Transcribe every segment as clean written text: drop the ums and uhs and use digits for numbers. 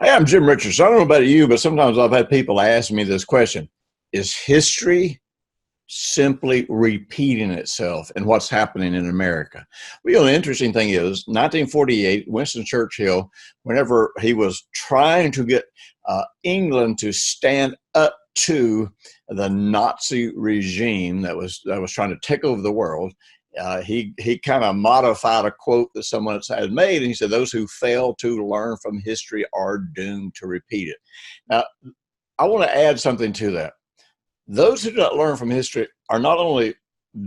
Hey, I'm Jim Richards. I don't know about you, but sometimes I've had people ask me this question. Is history simply repeating itself and what's happening in America? Well, the interesting thing is 1948, Winston Churchill, whenever he was trying to get England to stand up to the Nazi regime that was trying to take over the world, he kind of modified a quote that someone else had made, and he said, "Those who fail to learn from history are doomed to repeat it." Now, I want to add something to that. Those who don't learn from history are not only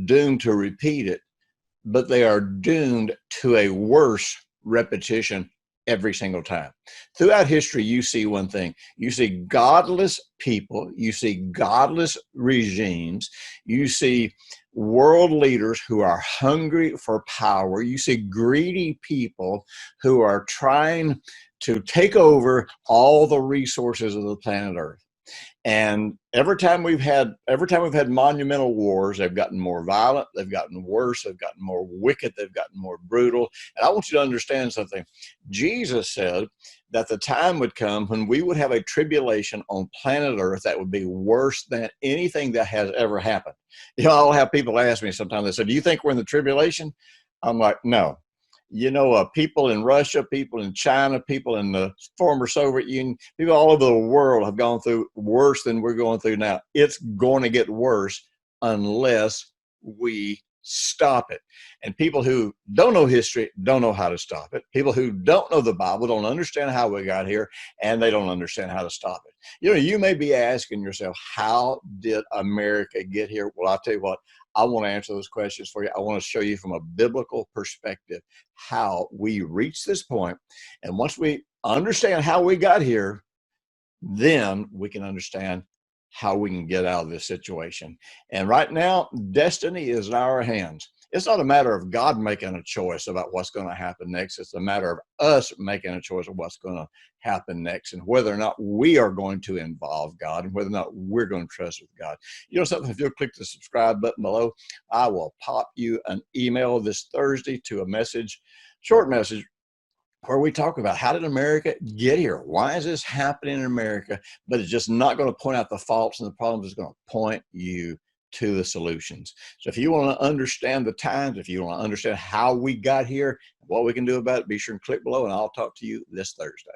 doomed to repeat it, but they are doomed to a worse repetition every single time. Throughout history, you see one thing: you see godless people, you see godless regimes, you see world leaders who are hungry for power, you see greedy people who are trying to take over all the resources of the planet Earth. And every time we've had monumental wars, they've gotten more violent, they've gotten worse, they've gotten more wicked, they've gotten more brutal. And I want you to understand something. Jesus said that the time would come when we would have a tribulation on planet Earth that would be worse than anything that has ever happened. I'll have people ask me sometimes, they say, "Do you think we're in the tribulation?" I'm like, no. People in Russia, people in China, people in the former Soviet Union, people all over the world have gone through worse than we're going through now. It's going to get worse unless we stop it. And people who don't know history don't know how to stop it. People who don't know the Bible don't understand how we got here, and they don't understand how to stop it. You may be asking yourself, how did America get here? Well, I'll tell you what, I want to answer those questions for you. I want to show you from a biblical perspective how we reached this point. And once we understand how we got here, then we can understand how we can get out of this situation. And right now, destiny is in our hands. It's not a matter of God making a choice about what's going to happen next. It's a matter of us making a choice of what's going to happen next and whether or not we are going to involve God and whether or not we're going to trust with God. You know something, if you'll click the subscribe button below, I will pop you an email this Thursday to a message, short message, where we talk about how did America get here? Why is this happening in America? But it's just not going to point out the faults and the problems. It's going to point you to the solutions. So if you want to understand the times, if you want to understand how we got here, what we can do about it, be sure and click below, and I'll talk to you this Thursday.